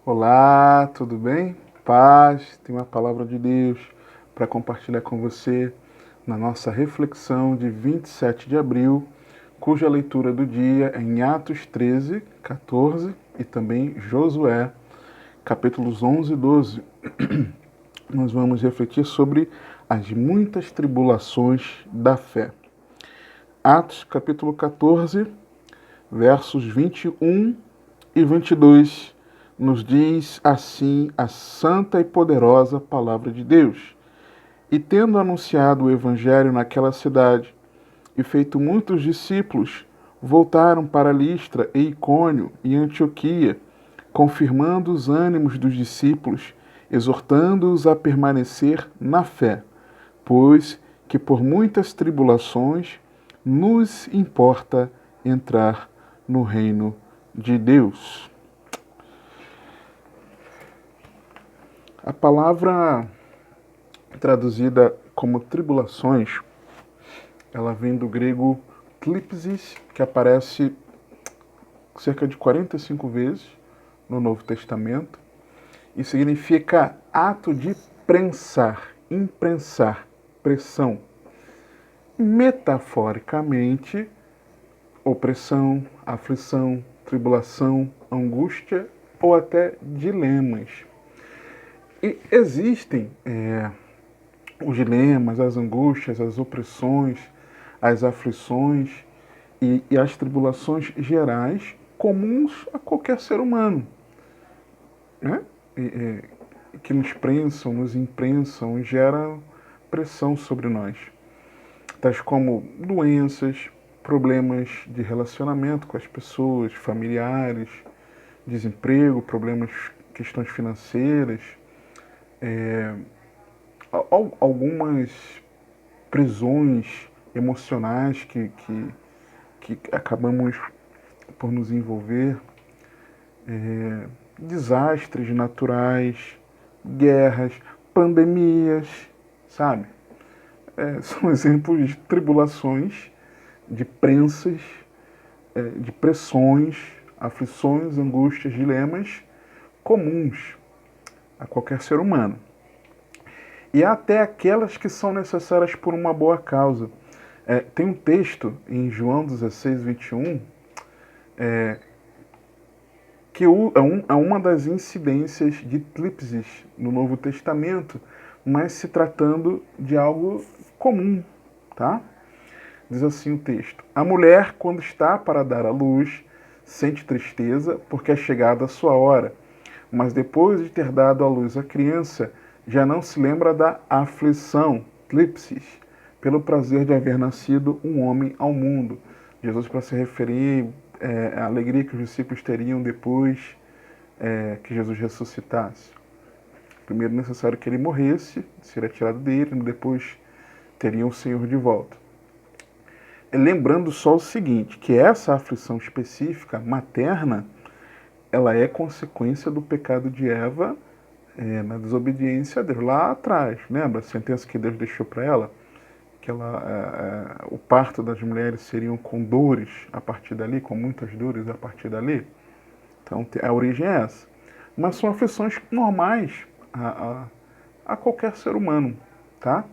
Olá, tudo bem? Paz, tem uma palavra de Deus para compartilhar com você na nossa reflexão de 27 de abril, cuja leitura do dia é em Atos 13, 14 e também Josué, capítulos 11 e 12. Nós vamos refletir sobre as muitas tribulações da fé. Atos, capítulo 14, versos 21 e 22, nos diz assim a santa e poderosa palavra de Deus. E tendo anunciado o evangelho naquela cidade e feito muitos discípulos, voltaram para Listra e Icônio e Antioquia, confirmando os ânimos dos discípulos, exortando-os a permanecer na fé, pois que por muitas tribulações nos importa entrar no reino de Deus. A palavra traduzida como tribulações, ela vem do grego klipsis, que aparece cerca de 45 vezes no Novo Testamento, e significa ato de prensar, imprensar, pressão. Metaforicamente, opressão, aflição, tribulação, angústia ou até dilemas. E existem os dilemas, as angústias, as opressões, as aflições e as tribulações gerais comuns a qualquer ser humano, né? Que nos prensam, nos imprensam e geram pressão sobre nós, tais como doenças, problemas de relacionamento com as pessoas, familiares, desemprego, problemas, questões financeiras, algumas prisões emocionais que acabamos por nos envolver, desastres naturais, guerras, pandemias, sabe? São exemplos de tribulações, de prensas, de pressões, aflições, angústias, dilemas comuns a qualquer ser humano. E até aquelas que são necessárias por uma boa causa. Tem um texto em João 16, 21, que é uma das incidências de eclipses no Novo Testamento, mas se tratando de algo comum, tá? Diz assim o texto: A mulher, quando está para dar à luz, sente tristeza porque é chegada a sua hora, mas depois de ter dado à luz a criança, já não se lembra da aflição, eclipses, pelo prazer de haver nascido um homem ao mundo. Jesus, para se referir à alegria que os discípulos teriam depois que Jesus ressuscitasse. Primeiro necessário que ele morresse, seria tirado dele, depois teriam o Senhor de volta. Lembrando só o seguinte, que essa aflição específica, materna, ela é consequência do pecado de Eva na desobediência a Deus, lá atrás. Lembra a sentença que Deus deixou para ela? Que o parto das mulheres seriam com dores a partir dali, com muitas dores a partir dali. Então a origem é essa. Mas são aflições normais a qualquer ser humano, tá?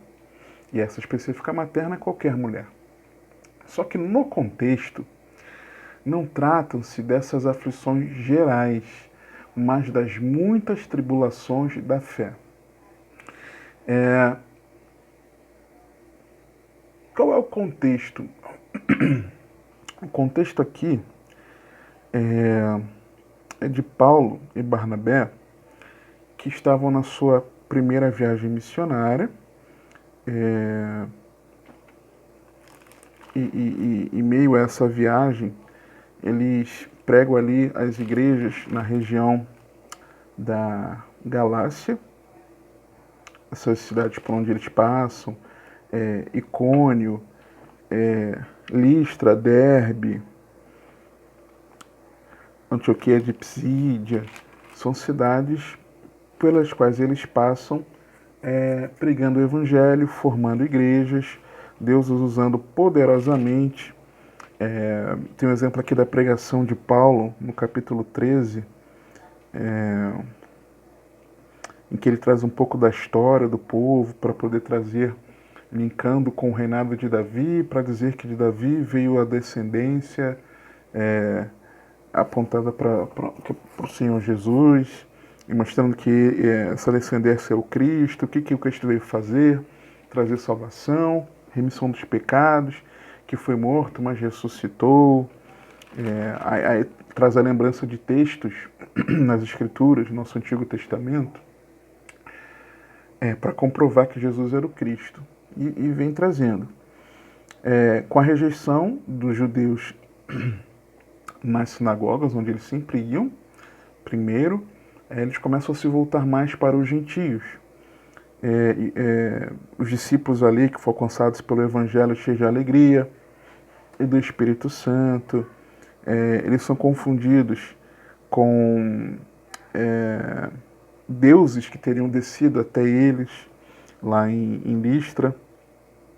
E essa específica materna é qualquer mulher. Só que no contexto, não tratam-se dessas aflições gerais, mas das muitas tribulações da fé. Qual é o contexto? O contexto aqui é de Paulo e Barnabé, que estavam na sua primeira viagem missionária, e meio a essa viagem, eles pregam ali as igrejas na região da Galácia, essas cidades por onde eles passam, Icônio, Listra, Derbe, Antioquia de Psídia, são cidades pelas quais eles passam pregando o evangelho, formando igrejas, Deus os usando poderosamente. Tem um exemplo aqui da pregação de Paulo, no capítulo 13, em que ele traz um pouco da história do povo para poder trazer, linkando com o reinado de Davi, para dizer que de Davi veio a descendência apontada para o Senhor Jesus, e mostrando que essa descendência é o Cristo, o que o Cristo veio fazer, trazer salvação, remissão dos pecados, que foi morto, mas ressuscitou. Aí traz a lembrança de textos nas Escrituras, no nosso Antigo Testamento, para comprovar que Jesus era o Cristo. E vem trazendo. Com a rejeição dos judeus nas sinagogas, onde eles sempre iam, primeiro, eles começam a se voltar mais para os gentios. Os discípulos ali que foram alcançados pelo Evangelho cheios de alegria e do Espírito Santo, eles são confundidos com deuses que teriam descido até eles lá em Listra,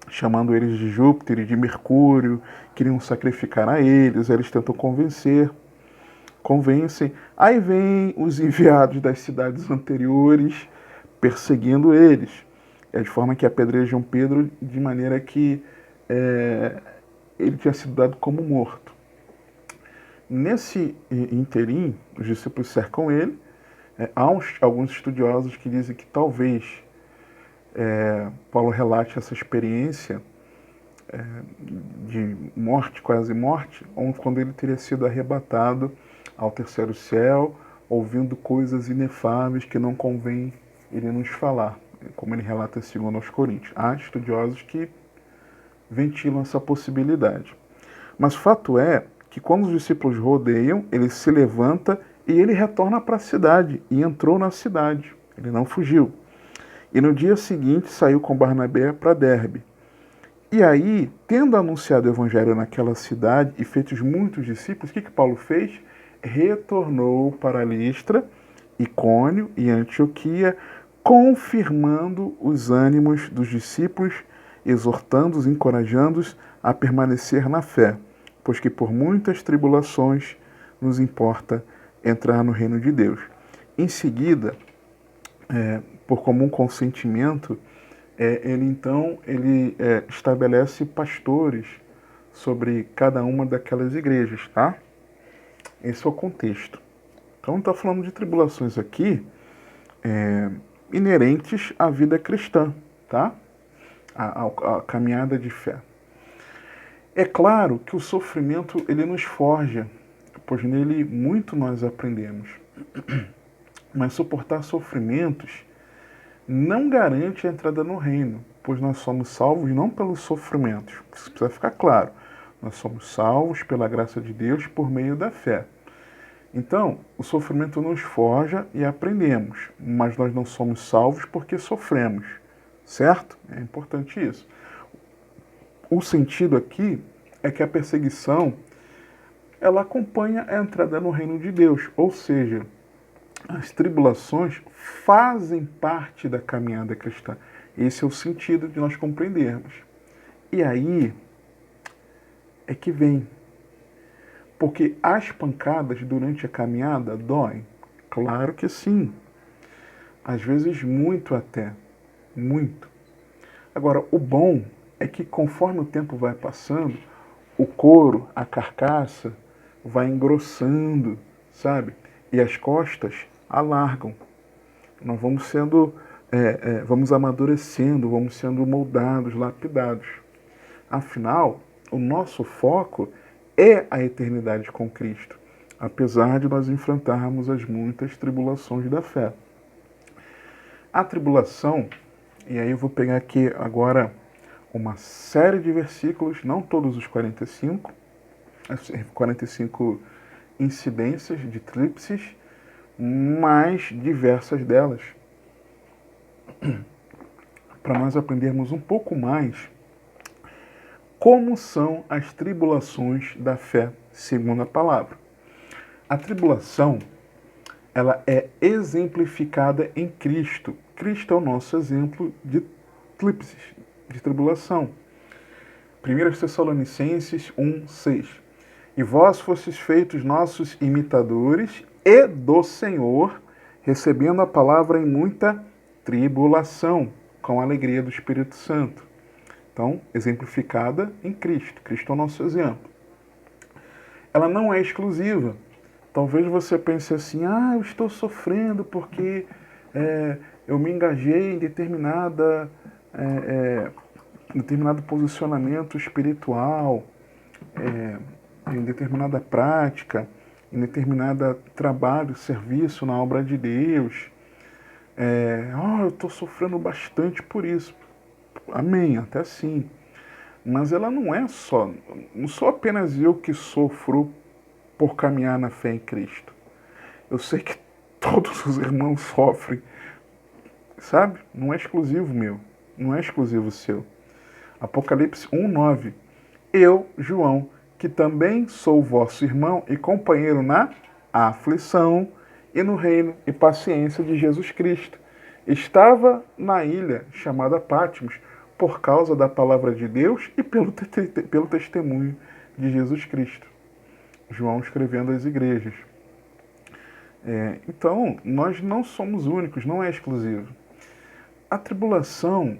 chamando eles de Júpiter e de Mercúrio, queriam sacrificar a eles, eles tentam convencem, aí vem os enviados das cidades anteriores perseguindo eles, de forma que apedrejam Pedro de maneira que ele tinha sido dado como morto. Nesse interim, os discípulos cercam ele. Há alguns estudiosos que dizem que talvez Paulo relate essa experiência de morte, quase morte, quando ele teria sido arrebatado ao terceiro céu, ouvindo coisas inefáveis que não convém ele nos falar, como ele relata segundo aos Coríntios. Há estudiosos que ventilam essa possibilidade. Mas fato é que quando os discípulos rodeiam, ele se levanta e ele retorna para a cidade, e entrou na cidade, ele não fugiu. E no dia seguinte saiu com Barnabé para Derbe. E aí, tendo anunciado o evangelho naquela cidade e feitos muitos discípulos, o que Paulo fez? Retornou para Listra, Icônio e Antioquia, confirmando os ânimos dos discípulos, exortando-os, encorajando-os a permanecer na fé, pois que por muitas tribulações nos importa entrar no reino de Deus. Em seguida, por comum consentimento, ele estabelece pastores sobre cada uma daquelas igrejas, tá? Esse é o contexto. Então, está falando de tribulações aqui inerentes à vida cristã, tá? A caminhada de fé. É claro que o sofrimento ele nos forja, pois nele muito nós aprendemos. Mas suportar sofrimentos não garante a entrada no reino, pois nós somos salvos não pelos sofrimentos. Isso precisa ficar claro. Nós somos salvos pela graça de Deus por meio da fé. Então, o sofrimento nos forja e aprendemos, mas nós não somos salvos porque sofremos, certo? É importante isso. O sentido aqui é que a perseguição ela acompanha a entrada no reino de Deus, ou seja, as tribulações fazem parte da caminhada cristã. Esse é o sentido de nós compreendermos. E aí é que vem. Porque as pancadas durante a caminhada doem? Claro que sim. Às vezes muito até. Muito. Agora, o bom é que conforme o tempo vai passando, o couro, a carcaça, vai engrossando, sabe? E as costas alargam. Nós vamos sendo, vamos amadurecendo, vamos sendo moldados, lapidados. Afinal, o nosso foco é a eternidade com Cristo, apesar de nós enfrentarmos as muitas tribulações da fé. A tribulação, e aí eu vou pegar aqui agora uma série de versículos, não todos os 45 incidências de tríplices, mas diversas delas, para nós aprendermos um pouco mais como são as tribulações da fé, segundo a palavra. A tribulação, ela é exemplificada em Cristo. Cristo é o nosso exemplo de tríplices, de tribulação. 1 Tessalonicenses 1:6. E vós fostes feitos nossos imitadores e do Senhor, recebendo a palavra em muita tribulação, com a alegria do Espírito Santo. Então, exemplificada em Cristo. Cristo é o nosso exemplo. Ela não é exclusiva. Talvez você pense assim, eu estou sofrendo porque eu me engajei em determinado posicionamento espiritual, em determinada prática, em determinado trabalho, serviço na obra de Deus. Eu estou sofrendo bastante por isso. Amém, até sim. Mas ela não sou apenas eu que sofro por caminhar na fé em Cristo. Eu sei que todos os irmãos sofrem, sabe? Não é exclusivo meu, não é exclusivo seu. Apocalipse 1:9. Eu, João, que também sou vosso irmão e companheiro na aflição e no reino e paciência de Jesus Cristo, estava na ilha chamada Patmos por causa da palavra de Deus e pelo testemunho de Jesus Cristo. João escrevendo às igrejas. Então, nós não somos únicos, não é exclusivo. A tribulação,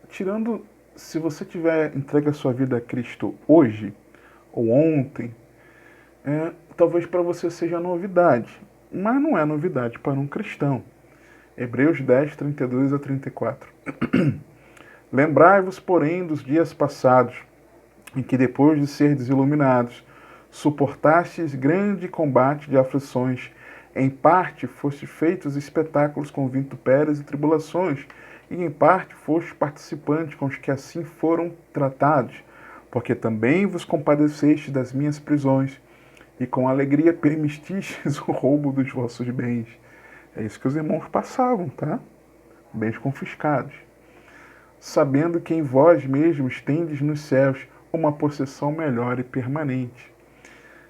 tirando, se você tiver entregue a sua vida a Cristo hoje ou ontem, talvez para você seja novidade, mas não é novidade para um cristão. Hebreus 10, 32 a 34. Lembrai-vos, porém, dos dias passados, em que depois de serdes iluminados, suportastes grande combate de aflições, em parte fostes feitos espetáculos com vitupérios e tribulações, e em parte fostes participantes com os que assim foram tratados, porque também vos compadecestes das minhas prisões, e com alegria permitistes o roubo dos vossos bens. É isso que os irmãos passavam, tá? Bens confiscados. Sabendo que em vós mesmos tendes nos céus uma possessão melhor e permanente.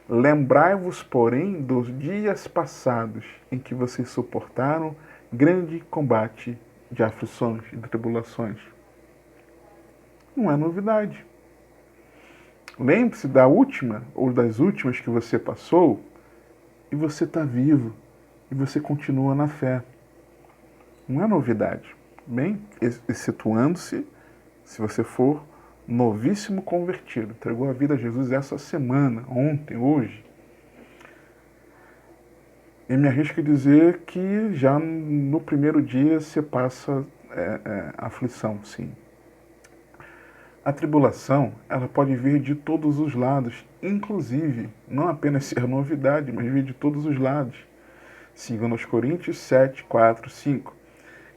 Lembrai-vos, porém, dos dias passados em que vocês suportaram grande combate de aflições e tribulações. Não é novidade. Lembre-se da última ou das últimas que você passou e você está vivo e você continua na fé. Não é novidade. Bem, excetuando-se se você for novíssimo convertido, entregou a vida a Jesus essa semana, ontem, hoje. Eu me arrisco a dizer que já no primeiro dia você passa aflição, sim. A tribulação, ela pode vir de todos os lados, inclusive, não apenas ser novidade, mas vir de todos os lados. 2 Coríntios 7, 4, 5.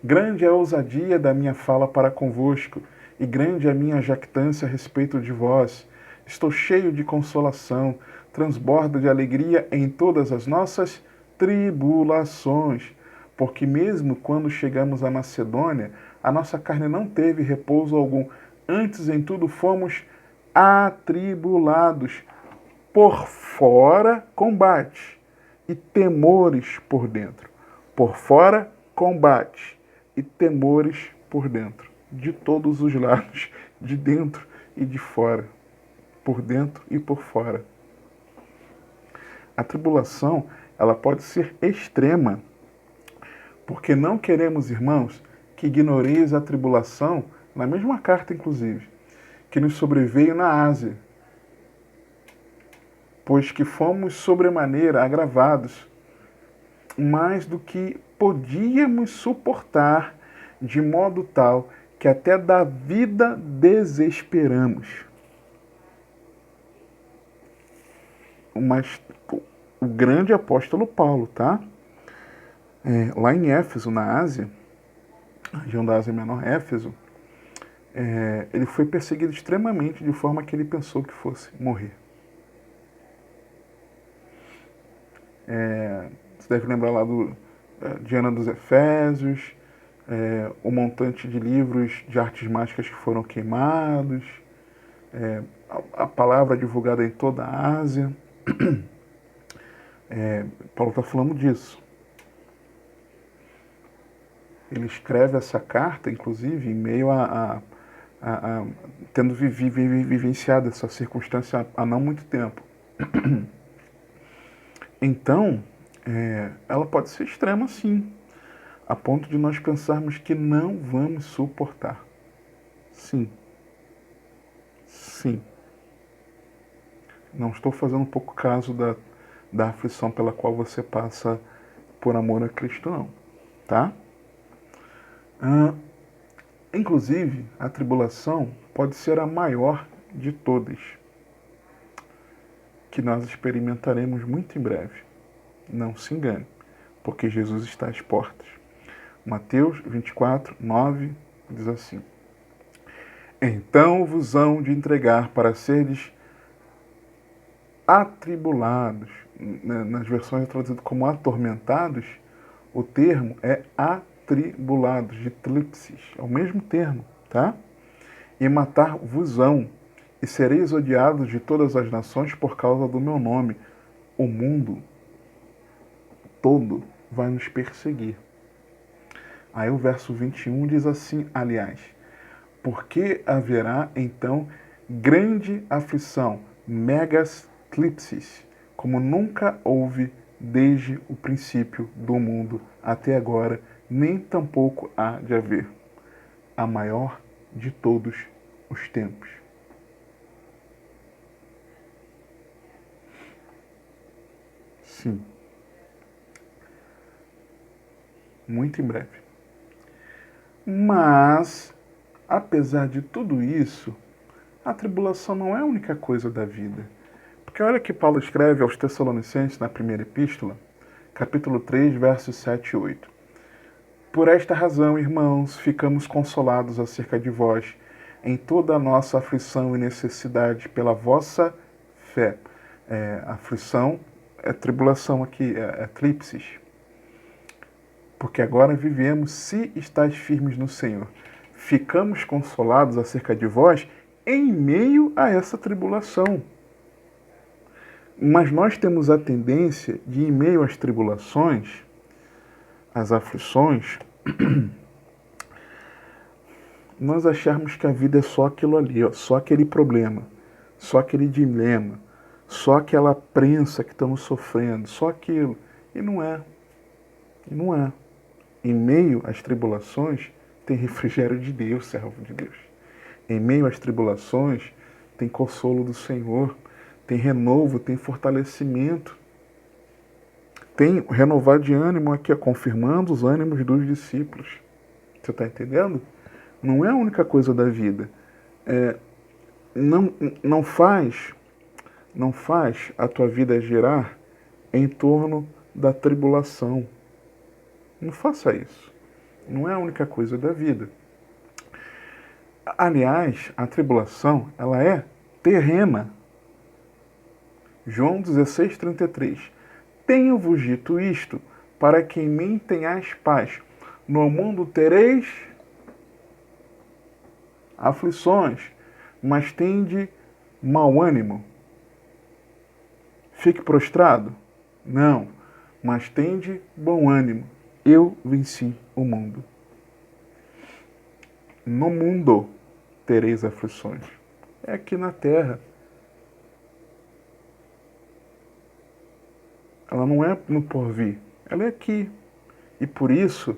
Grande é a ousadia da minha fala para convosco, e grande é a minha jactância a respeito de vós. Estou cheio de consolação, transbordo de alegria em todas as nossas tribulações, porque mesmo quando chegamos à Macedônia, a nossa carne não teve repouso algum. Antes em tudo fomos atribulados, por fora combate e temores por dentro. Por fora combate e temores por dentro, de todos os lados, de dentro e de fora, por dentro e por fora. A tribulação, ela pode ser extrema, porque não queremos, irmãos, que ignoreis a tribulação, na mesma carta, inclusive, que nos sobreveio na Ásia, pois que fomos sobremaneira agravados, mais do que podíamos suportar, de modo tal que até da vida desesperamos. Mas o grande apóstolo Paulo, tá? Lá em Éfeso, na Ásia, a região da Ásia Menor, Éfeso, ele foi perseguido extremamente, de forma que ele pensou que fosse morrer. Você deve lembrar lá de Ana dos Efésios, o montante de livros de artes mágicas que foram queimados, a palavra divulgada em toda a Ásia. Paulo está falando disso. Ele escreve essa carta, inclusive, em meio tendo vivenciado essa circunstância há não muito tempo. Então, ela pode ser extrema sim, a ponto de nós pensarmos que não vamos suportar. Sim. Sim. Não estou fazendo pouco caso da aflição pela qual você passa por amor a Cristo, não. Tá? Inclusive, a tribulação pode ser a maior de todas, que nós experimentaremos muito em breve. Não se engane, porque Jesus está às portas. Mateus 24, 9 diz assim: Então vos hão de entregar para serdes atribulados. Nas versões é traduzido como atormentados, o termo é atribulados, de tlipsis, é o mesmo termo, tá? E matar-vos-ão, e sereis odiados de todas as nações por causa do meu nome. O mundo todo vai nos perseguir. Aí o verso 21 diz assim, aliás, porque haverá então grande aflição, megas tlipsis, como nunca houve desde o princípio do mundo até agora, nem tampouco há de haver. A maior de todos os tempos. Sim. Muito em breve. Mas, apesar de tudo isso, a tribulação não é a única coisa da vida. Porque olha que Paulo escreve aos Tessalonicenses na primeira epístola, capítulo 3, versos 7 e 8. Por esta razão, irmãos, ficamos consolados acerca de vós, em toda a nossa aflição e necessidade pela vossa fé. Aflição é tribulação aqui, é eclipses. Porque agora vivemos se estáis firmes no Senhor. Ficamos consolados acerca de vós em meio a essa tribulação. Mas nós temos a tendência de, em meio às tribulações, às aflições, nós acharmos que a vida é só aquilo ali, ó, só aquele problema, só aquele dilema, só aquela prensa que estamos sofrendo, só aquilo. E não é. E não é. Em meio às tribulações, tem refrigério de Deus, servo de Deus. Em meio às tribulações, tem consolo do Senhor, tem renovo, tem fortalecimento. Tem renovar de ânimo aqui, confirmando os ânimos dos discípulos. Você está entendendo? Não é a única coisa da vida. Não faz a tua vida girar em torno da tribulação. Não faça isso. Não é a única coisa da vida. Aliás, a tribulação, ela é terrena. João 16:33. Tenho-vos dito isto, para que em mim tenhais paz. No mundo tereis aflições, mas tende mau ânimo. Fique prostrado? Não, mas tende bom ânimo. Eu venci o mundo. No mundo tereis aflições. É aqui na terra. Ela não é no porvir, ela é aqui. E por isso,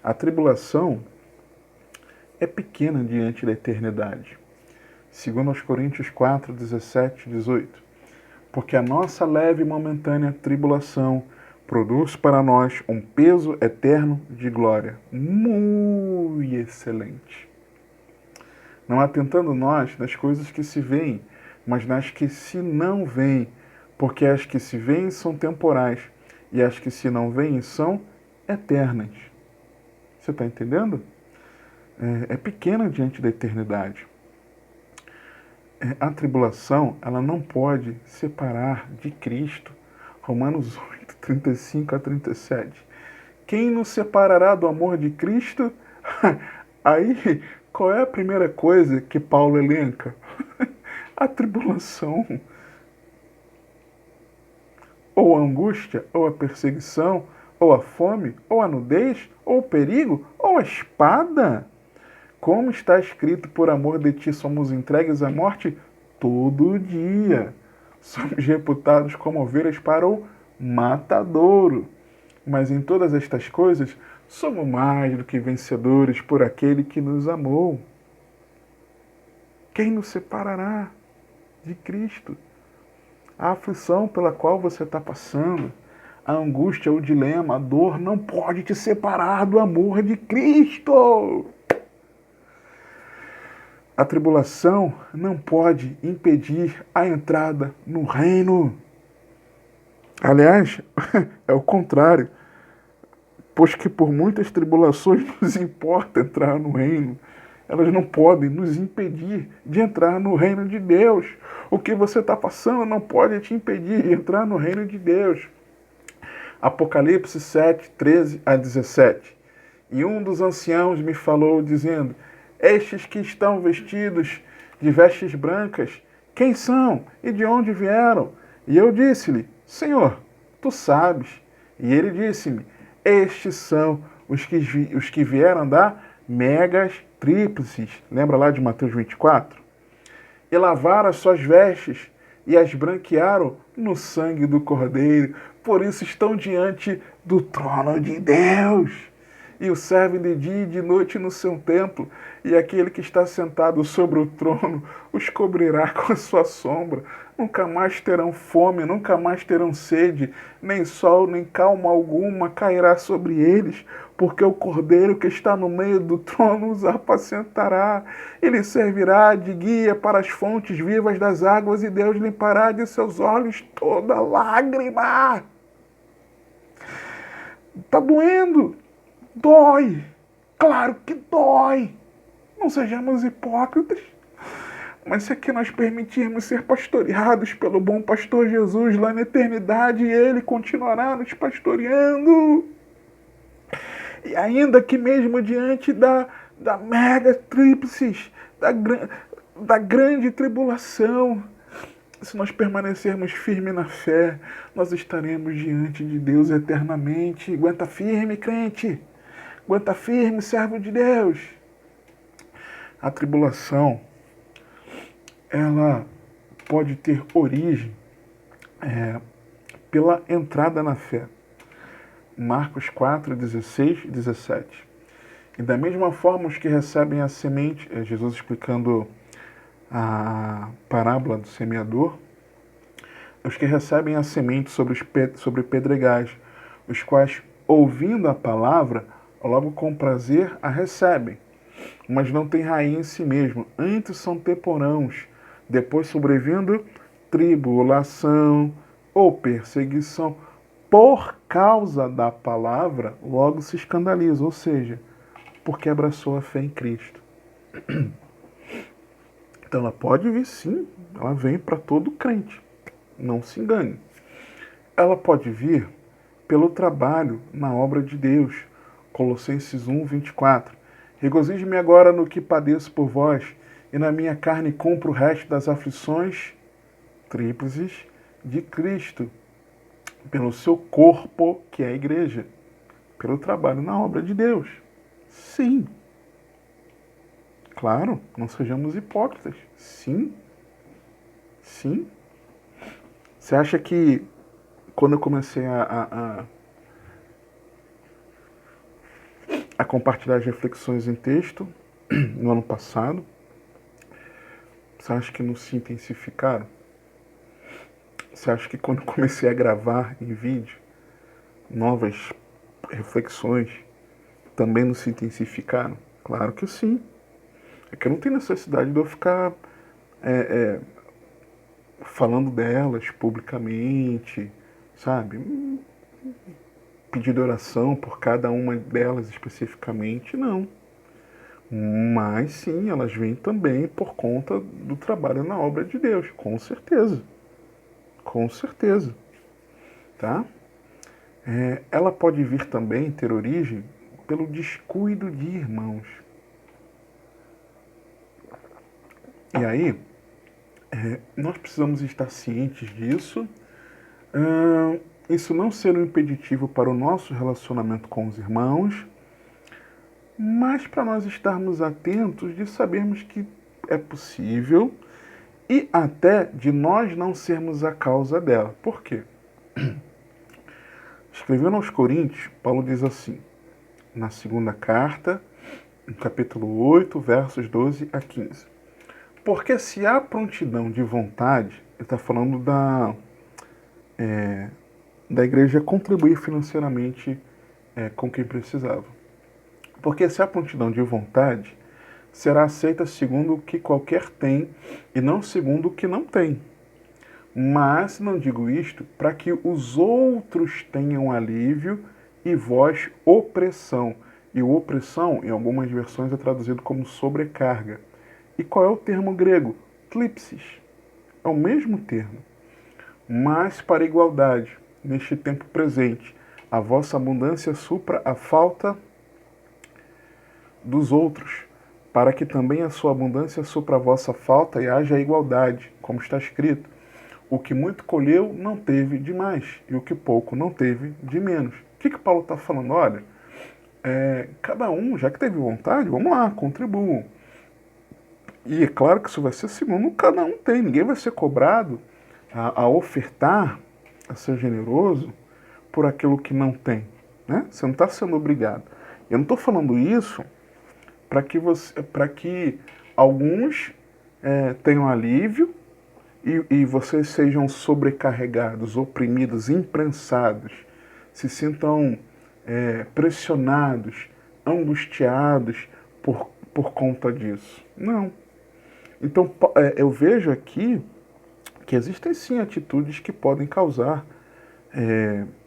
a tribulação é pequena diante da eternidade. Segundo aos Coríntios 4, 17 e 18. Porque a nossa leve e momentânea tribulação produz para nós um peso eterno de glória, muito excelente. Não atentando nós nas coisas que se veem, mas nas que se não veem, porque as que se veem são temporais, e as que se não veem são eternas. Você está entendendo? É pequena diante da eternidade. A tribulação, ela não pode separar de Cristo. Romanos 8, 35 a 37. Quem nos separará do amor de Cristo? Aí, qual é a primeira coisa que Paulo elenca? A tribulação. Ou a angústia, ou a perseguição, ou a fome, ou a nudez, ou o perigo, ou a espada. Como está escrito, por amor de ti somos entregues à morte todo dia. Somos reputados como ovelhas para o matadouro. Mas em todas estas coisas, somos mais do que vencedores por aquele que nos amou. Quem nos separará de Cristo? A aflição pela qual você está passando, a angústia, o dilema, a dor não pode te separar do amor de Cristo. A tribulação não pode impedir a entrada no reino. Aliás, é o contrário, pois que por muitas tribulações nos importa entrar no reino. Elas não podem nos impedir de entrar no reino de Deus. O que você está passando não pode te impedir de entrar no reino de Deus. Apocalipse 7, 13 a 17. E um dos anciãos me falou, dizendo: estes que estão vestidos de vestes brancas, quem são e de onde vieram? E eu disse-lhe: Senhor, tu sabes. E ele disse-me: estes são os que vieram da megas tríplices. Lembra lá de Mateus 24? E lavaram as suas vestes e as branquearam no sangue do Cordeiro. Por isso estão diante do trono de Deus. E o servem de dia e de noite no seu templo. E aquele que está sentado sobre o trono os cobrirá com a sua sombra. Nunca mais terão fome, nunca mais terão sede, nem sol, nem calma alguma cairá sobre eles, porque o Cordeiro que está no meio do trono os apacentará. Ele servirá de guia para as fontes vivas das águas, e Deus limpará de seus olhos toda lágrima. Está doendo? Dói. Claro que dói. Não sejamos hipócritas. Mas se aqui nós permitirmos ser pastoreados pelo bom pastor Jesus lá na eternidade, ele continuará nos pastoreando. E ainda que mesmo diante da mega tríplices, da grande tribulação, se nós permanecermos firmes na fé, nós estaremos diante de Deus eternamente. Aguenta firme, crente. Aguenta firme, servo de Deus. A tribulação, ela pode ter origem pela entrada na fé. Marcos 4, 16 e 17. E da mesma forma os que recebem a semente, Jesus explicando a parábola do semeador, os que recebem a semente sobre pedregais, os quais, ouvindo a palavra, logo com prazer a recebem, mas não têm raiz em si mesmo, antes são temporãos, depois sobrevindo tribulação ou perseguição por causa da palavra, logo se escandaliza, ou seja, porque abraçou a fé em Cristo. Então ela pode vir sim, ela vem para todo crente, não se engane. Ela pode vir pelo trabalho na obra de Deus, Colossenses 1, 24. Regozijo-me agora no que padeço por vós, e na minha carne cumpro o resto das aflições tríplices de Cristo, pelo seu corpo, que é a igreja, pelo trabalho na obra de Deus. Sim. Claro, não sejamos hipócritas. Sim. Sim. Você acha que quando eu comecei a compartilhar as reflexões em texto no ano passado, você acha que não se intensificaram? Você acha que quando eu comecei a gravar em vídeo novas reflexões também não se intensificaram? Claro que sim. É que não tem necessidade de eu ficar falando delas publicamente, sabe? Pedindo oração por cada uma delas especificamente, não. Mas sim, elas vêm também por conta do trabalho na obra de Deus, com certeza. Com certeza. Tá? Ela pode vir também, ter origem, pelo descuido de irmãos. E aí, nós precisamos estar cientes disso. Isso não ser um impeditivo para o nosso relacionamento com os irmãos, mas para nós estarmos atentos de sabermos que é possível e até de nós não sermos a causa dela. Por quê? Escrevendo aos Coríntios, Paulo diz assim, na segunda carta, no capítulo 8, versos 12 a 15. Porque se há prontidão de vontade, ele está falando da igreja contribuir financeiramente com quem precisava. Porque se há prontidão de vontade, será aceita segundo o que qualquer tem e não segundo o que não tem. Mas não digo isto para que os outros tenham alívio e vós opressão. E o opressão, em algumas versões, é traduzido como sobrecarga. E qual é o termo grego? Tlipsis. É o mesmo termo. Mas para igualdade, neste tempo presente, a vossa abundância supra a falta dos outros, para que também a sua abundância supra a vossa falta e haja igualdade, como está escrito. O que muito colheu não teve de mais, e o que pouco não teve de menos. O que Paulo está falando? Olha, cada um, já que teve vontade, vamos lá, contribuam. E é claro que isso vai ser segundo cada um tem. Ninguém vai ser cobrado a ofertar, a ser generoso por aquilo que não tem. Né? Você não está sendo obrigado. Eu não estou falando isso para que alguns tenham alívio e vocês sejam sobrecarregados, oprimidos, imprensados, se sintam pressionados, angustiados por conta disso. Não. Então, eu vejo aqui que existem sim atitudes que podem causar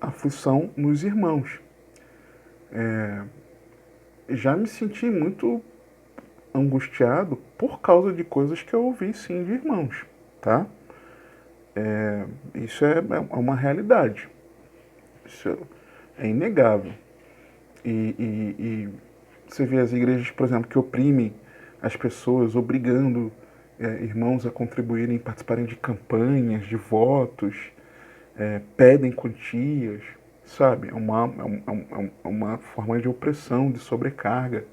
aflição nos irmãos. Já me senti muito angustiado por causa de coisas que eu ouvi sim de irmãos, tá? Isso é uma realidade. Isso é inegável. E você vê as igrejas, por exemplo, que oprimem as pessoas, obrigando irmãos a contribuírem, participarem de campanhas, de votos, pedem quantias, sabe? É uma forma de opressão, de sobrecarga,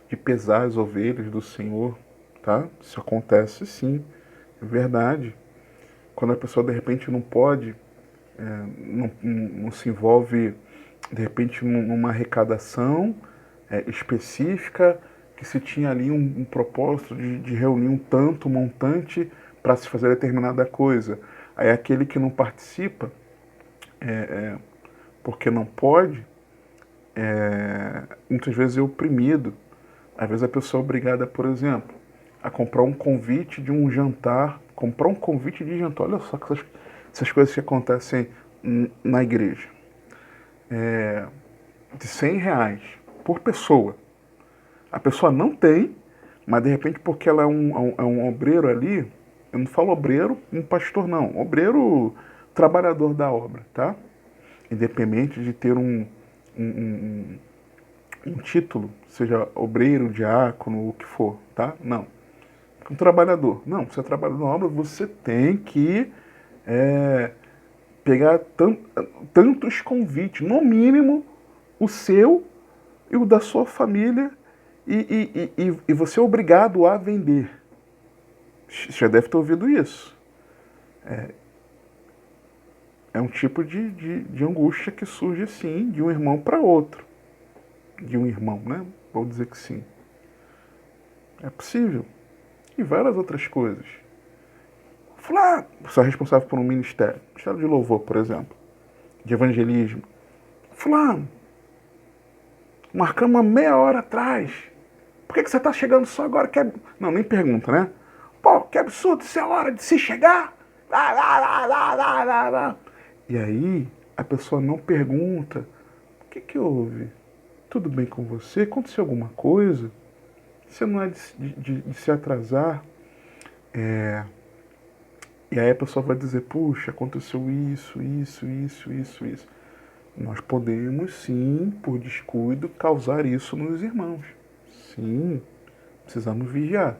de pesar as ovelhas do Senhor, tá? Isso acontece sim, é verdade. Quando a pessoa de repente não pode, não se envolve de repente numa arrecadação específica, que se tinha ali um propósito de reunir um tanto montante para se fazer determinada coisa. Aí aquele que não participa, porque não pode, muitas vezes é oprimido. Às vezes a pessoa é obrigada, por exemplo, a comprar um convite de um jantar, comprar um convite de jantar. Olha só que essas coisas que acontecem na igreja. De R$ 100 por pessoa. A pessoa não tem, mas de repente porque ela é um obreiro ali, eu não falo obreiro, um pastor não, obreiro trabalhador da obra, tá? Independente de ter um título, seja obreiro, diácono, o que for, tá? Não. Um trabalhador. Não, você trabalha na obra, você tem que pegar tantos convites, no mínimo o seu e o da sua família, e você é obrigado a vender. Você já deve ter ouvido isso. É um tipo de angústia que surge assim, de um irmão para outro. De um irmão, né? Vou dizer que sim. É possível. E várias outras coisas. Falar, você é responsável por um ministério de louvor, por exemplo, de evangelismo. Fulano, marcamos uma meia hora atrás. Por que você está chegando só agora? Não, nem pergunta, né? Pô, que absurdo, isso é hora de se chegar. E aí, a pessoa não pergunta. O que houve? Tudo bem com você? Aconteceu alguma coisa? Você não é de se atrasar? E aí a pessoa vai dizer, puxa, aconteceu isso. Nós podemos, sim, por descuido, causar isso nos irmãos. Sim, precisamos vigiar.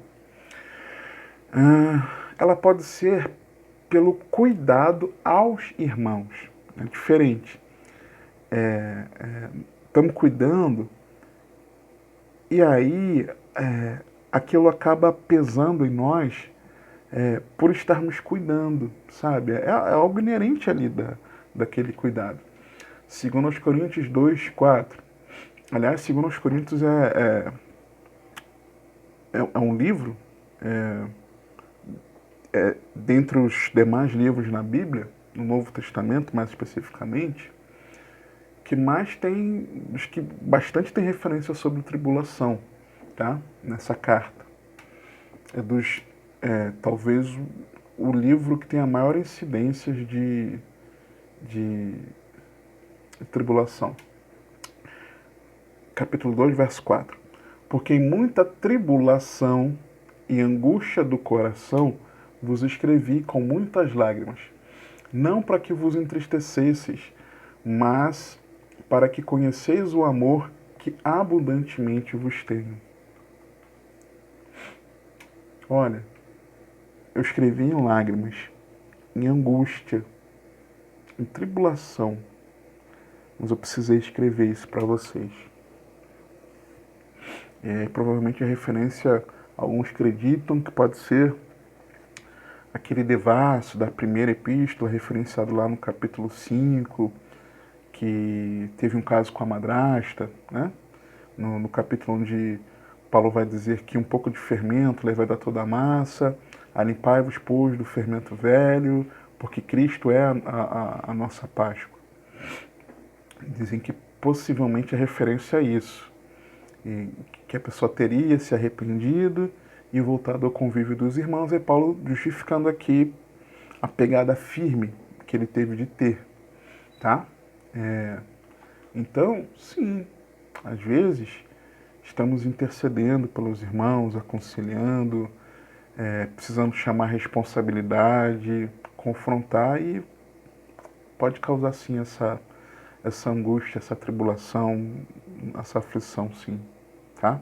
Ela pode ser pelo cuidado aos irmãos. É diferente. Estamos cuidando e aí aquilo acaba pesando em nós por estarmos cuidando, sabe? É algo inerente ali daquele cuidado. 2 Coríntios 2, 4. Aliás, 2 Coríntios é um livro, dentre os demais livros na Bíblia, no Novo Testamento mais especificamente, que mais tem, dos que bastante tem referência sobre tribulação, tá? Nessa carta. Talvez o livro que tem a maior incidência de tribulação. Capítulo 2, verso 4. Porque em muita tribulação e angústia do coração vos escrevi com muitas lágrimas, não para que vos entristecesseis, mas para que conheceis o amor que abundantemente vos tenho. Olha, eu escrevi em lágrimas, em angústia, em tribulação, mas eu precisei escrever isso para vocês. Provavelmente a referência, alguns acreditam que pode ser aquele devasso da primeira epístola, referenciado lá no capítulo 5, que teve um caso com a madrasta, né? No capítulo onde Paulo vai dizer que um pouco de fermento levará toda a massa, alimpai-vos, pois, do fermento velho, porque Cristo é a nossa Páscoa. Dizem que possivelmente é referência a isso, e que a pessoa teria se arrependido e voltado ao convívio dos irmãos, e Paulo justificando aqui a pegada firme que ele teve de ter, tá? Então, sim, às vezes estamos intercedendo pelos irmãos, aconselhando, precisando chamar responsabilidade, confrontar, e pode causar sim essa angústia, essa tribulação, essa aflição, sim, tá?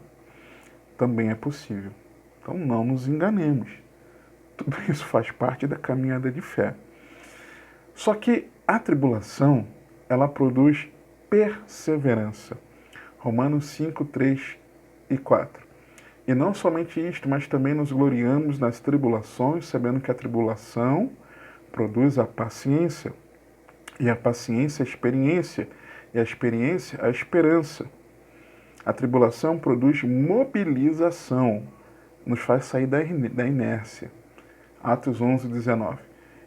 Também é possível. Então não nos enganemos. Tudo isso faz parte da caminhada de fé. Só que a tribulação, ela produz perseverança. Romanos 5, 3 e 4. E não somente isto, mas também nos gloriamos nas tribulações, sabendo que a tribulação produz a paciência, e a paciência a experiência, e a experiência a esperança. A tribulação produz mobilização, nos faz sair da inércia. Atos 11, 19.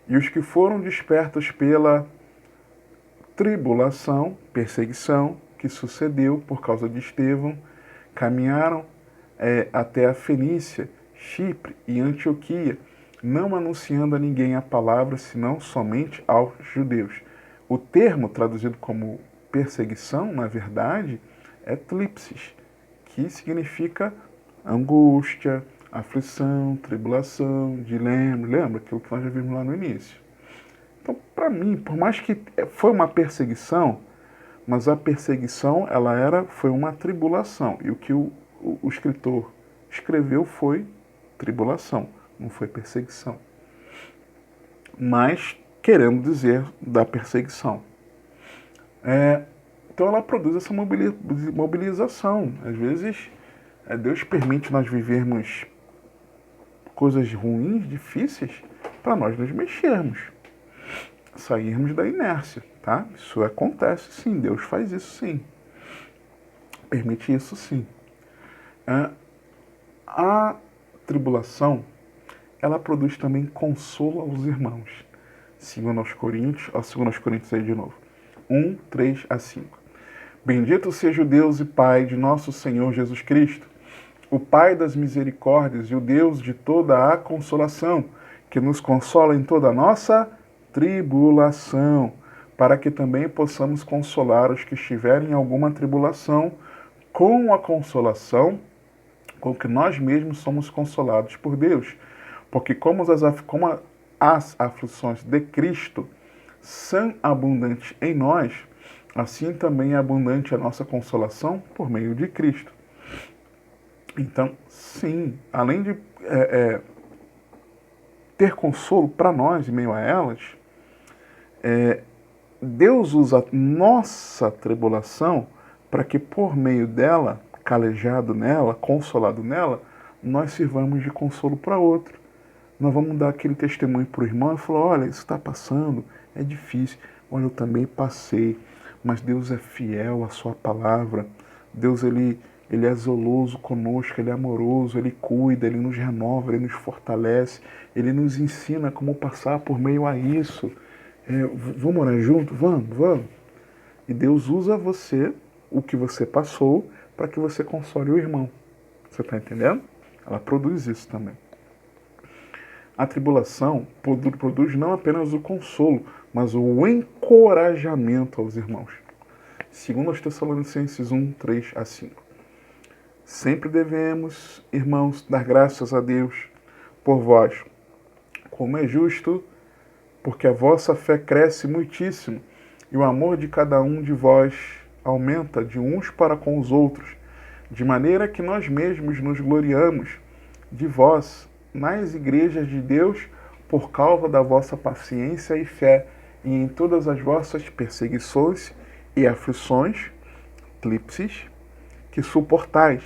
E os que foram despertos pela tribulação, perseguição, que sucedeu por causa de Estevão, caminharam até a Fenícia, Chipre e Antioquia, não anunciando a ninguém a palavra, senão somente aos judeus. O termo traduzido como perseguição, na verdade, é tlipsis, que significa angústia, aflição, tribulação, dilema. Lembra aquilo que nós já vimos lá no início? Então, para mim, por mais que foi uma perseguição, mas a perseguição foi uma tribulação. E o que o escritor escreveu foi tribulação, não foi perseguição. Mas querendo dizer da perseguição. Então ela produz essa mobilização. Às vezes, Deus permite nós vivermos coisas ruins, difíceis, para nós nos mexermos, sairmos da inércia, tá? Isso acontece sim, Deus faz isso sim. Permite isso sim. A tribulação, ela produz também consolo aos irmãos. 2 Coríntios aí de novo. 1, 3 a 5. Bendito seja o Deus e Pai de nosso Senhor Jesus Cristo, o Pai das misericórdias e o Deus de toda a consolação, que nos consola em toda a nossa tribulação, para que também possamos consolar os que estiverem em alguma tribulação, com a consolação com que nós mesmos somos consolados por Deus. Porque como as aflições de Cristo são abundantes em nós, assim também é abundante a nossa consolação por meio de Cristo. Então, sim, além de ter consolo para nós em meio a elas, Deus usa nossa tribulação para que por meio dela, calejado nela, consolado nela, nós sirvamos de consolo para outro. Nós vamos dar aquele testemunho para o irmão e falar, olha, isso está passando, é difícil, olha, eu também passei, mas Deus é fiel à sua palavra. Deus, ele é zeloso conosco, Ele é amoroso, Ele cuida, Ele nos renova, Ele nos fortalece, Ele nos ensina como passar por meio a isso. Vamos orar junto? Vamos. E Deus usa você, o que você passou, para que você console o irmão. Você está entendendo? Ela produz isso também. A tribulação produz não apenas o consolo, mas o encorajamento aos irmãos. Segundo aos Tessalonicenses 1, 3 a 5. Sempre devemos, irmãos, dar graças a Deus por vós, como é justo, porque a vossa fé cresce muitíssimo, e o amor de cada um de vós aumenta de uns para com os outros, de maneira que nós mesmos nos gloriamos de vós nas igrejas de Deus por causa da vossa paciência e fé, e em todas as vossas perseguições e aflições, eclipses, que suportais,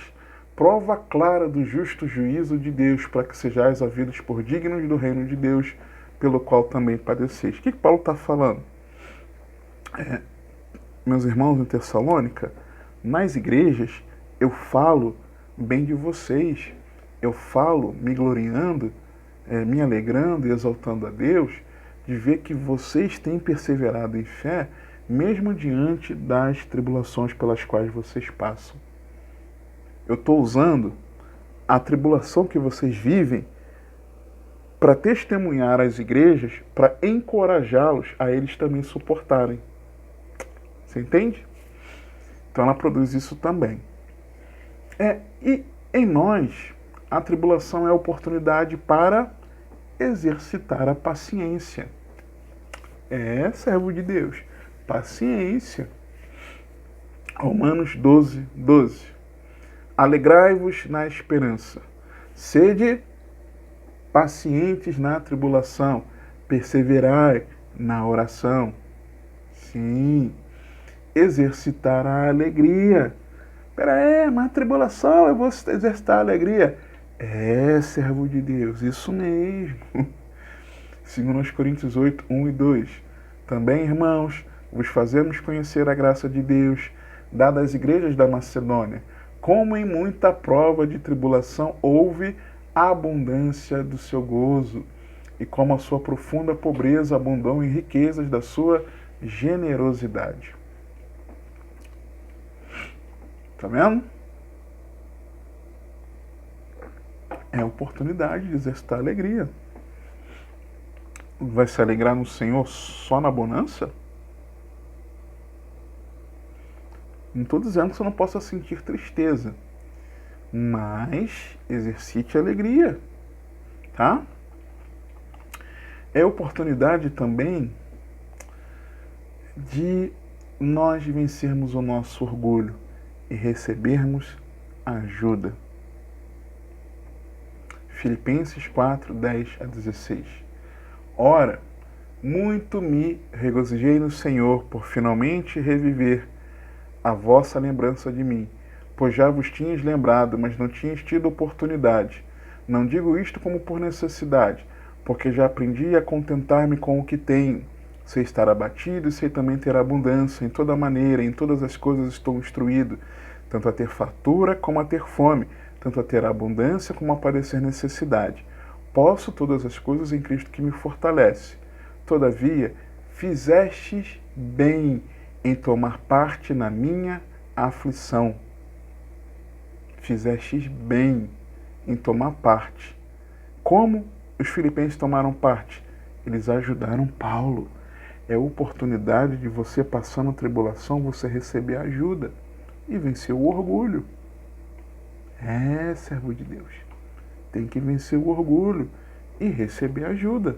prova clara do justo juízo de Deus, para que sejais havidos por dignos do reino de Deus, pelo qual também padeceis. O que Paulo está falando? Meus irmãos em Tessalônica, nas igrejas eu falo bem de vocês, eu falo me gloriando, me alegrando e exaltando a Deus, de ver que vocês têm perseverado em fé, mesmo diante das tribulações pelas quais vocês passam. Eu estou usando a tribulação que vocês vivem para testemunhar às igrejas, para encorajá-los a eles também suportarem. Você entende? Então ela produz isso também. E em nós, a tribulação é a oportunidade para exercitar a paciência. Servo de Deus. Paciência. Romanos 12, 12. Alegrai-vos na esperança. Sede pacientes na tribulação. Perseverai na oração. Sim. Exercitar a alegria. Mas a tribulação, eu vou exercitar a alegria. Servo de Deus, isso mesmo. 2 Coríntios 8, 1 e 2. Também, irmãos, vos fazemos conhecer a graça de Deus, dada às igrejas da Macedônia, como em muita prova de tribulação houve a abundância do seu gozo, e como a sua profunda pobreza abundou em riquezas da sua generosidade. Tá vendo? É a oportunidade de exercitar a alegria. Vai se alegrar no Senhor só na bonança? Não estou dizendo que você não possa sentir tristeza, mas exercite a alegria, tá? É oportunidade também de nós vencermos o nosso orgulho e recebermos ajuda. Filipenses 4, 10 a 16. Ora, muito me regozijei no Senhor por finalmente reviver a vossa lembrança de mim, pois já vos tinhas lembrado, mas não tinhas tido oportunidade. Não digo isto como por necessidade, porque já aprendi a contentar-me com o que tenho. Sei estar abatido e sei também ter abundância. Em toda maneira, em todas as coisas estou instruído, tanto a ter fartura como a ter fome, tanto a ter abundância como a padecer necessidade. Posso todas as coisas em Cristo que me fortalece. Todavia, fizestes bem em tomar parte na minha aflição. Fizestes bem em tomar parte. Como os filipenses tomaram parte? Eles ajudaram Paulo. É a oportunidade de você, passando a tribulação, você receber ajuda e vencer o orgulho. Servo de Deus. Tem que vencer o orgulho e receber ajuda.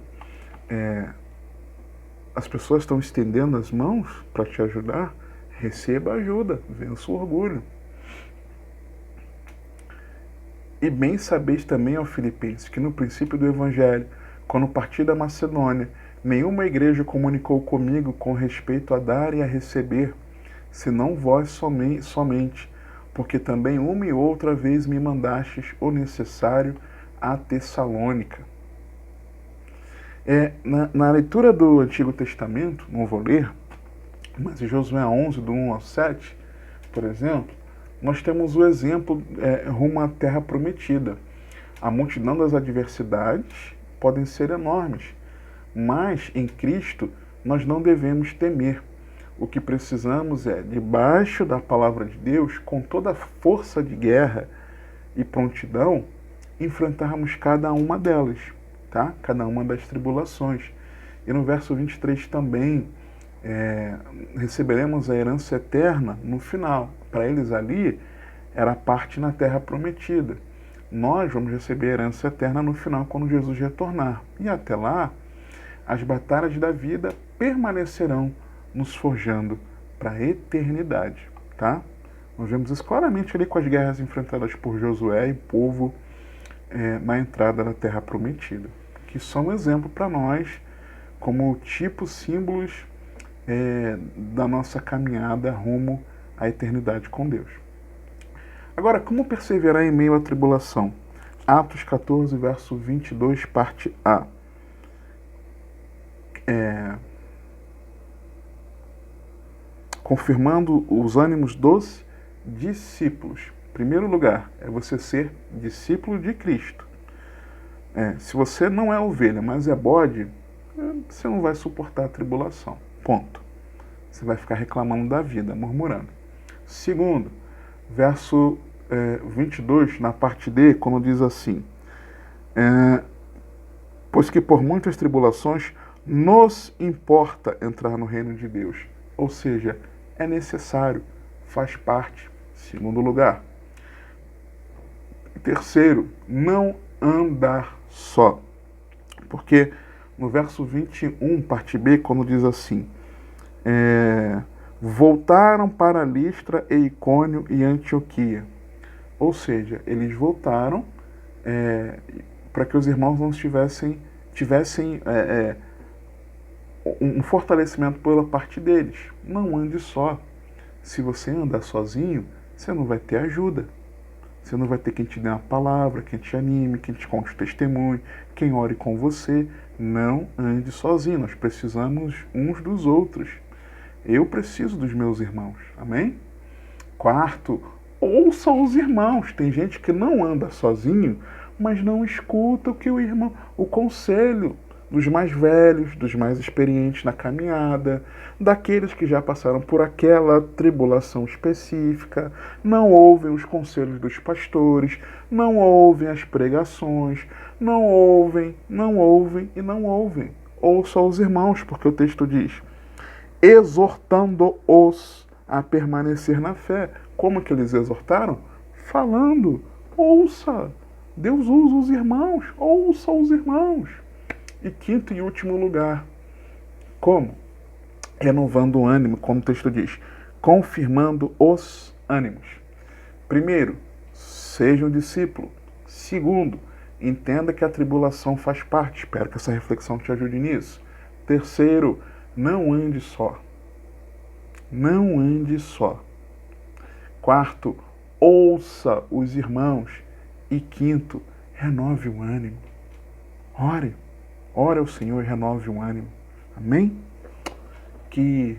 As pessoas estão estendendo as mãos para te ajudar. Receba ajuda, vença o orgulho. E bem sabeis também, ó Filipenses, que no princípio do Evangelho, quando parti da Macedônia, nenhuma igreja comunicou comigo com respeito a dar e a receber, senão vós somente, porque também uma e outra vez me mandastes o necessário a Tessalônica. Na leitura do Antigo Testamento, não vou ler, Mas em Josué 11, do 1 ao 7, por exemplo, nós temos o exemplo rumo à terra prometida. A multidão das adversidades podem ser enormes, mas em Cristo nós não devemos temer. O que precisamos é, debaixo da palavra de Deus, com toda a força de guerra e prontidão, enfrentarmos cada uma delas, tá? Cada uma das tribulações. E no verso 23 também, receberemos a herança eterna no final. Para eles ali, era a parte na terra prometida. Nós vamos receber a herança eterna no final, quando Jesus retornar. E até lá, as batalhas da vida permanecerão nos forjando para a eternidade, tá? Nós vemos isso claramente ali com as guerras enfrentadas por Josué e o povo na entrada da terra prometida, que são um exemplo para nós como tipo, símbolos da nossa caminhada rumo à eternidade com Deus. Agora, como perseverar em meio à tribulação? Atos 14, verso 22, parte A. Confirmando os ânimos dos discípulos. Em primeiro lugar, é você ser discípulo de Cristo. Se você não é ovelha, mas é bode, você não vai suportar a tribulação. Ponto. Você vai ficar reclamando da vida, murmurando. Segundo, verso 22, na parte D, quando diz assim: pois que por muitas tribulações nos importa entrar no reino de Deus. Ou seja, é necessário, faz parte. Segundo lugar. Terceiro, não andar só. Porque no verso 21, parte B, quando diz assim: voltaram para Listra e Icônio e Antioquia. Ou seja, eles voltaram para que os irmãos não tivessem um fortalecimento pela parte deles. Não ande só. Se você andar sozinho, você não vai ter ajuda. Você não vai ter quem te dê uma palavra, quem te anime, quem te conte o testemunho, quem ore com você. Não ande sozinho. Nós precisamos uns dos outros. Eu preciso dos meus irmãos. Amém? Quarto, ouça os irmãos. Tem gente que não anda sozinho, mas não escuta o conselho dos mais velhos, dos mais experientes na caminhada, daqueles que já passaram por aquela tribulação específica, não ouvem os conselhos dos pastores, não ouvem as pregações, não ouvem. Ouça os irmãos, porque o texto diz: exortando-os a permanecer na fé. Como que eles exortaram? Falando. Ouça. Deus usa os irmãos. Ouça os irmãos. E quinto e último lugar. Como? Renovando o ânimo, como o texto diz. Confirmando os ânimos. Primeiro, seja um discípulo. Segundo, entenda que a tribulação faz parte. Espero que essa reflexão te ajude nisso. Terceiro, não ande só. Não ande só. Quarto, ouça os irmãos. E quinto, renove o ânimo. Ore ao Senhor e renove o ânimo. Amém? Que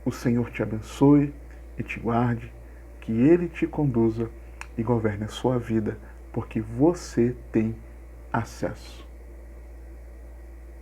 o Senhor te abençoe e te guarde, que Ele te conduza e governe a sua vida, porque você tem acesso.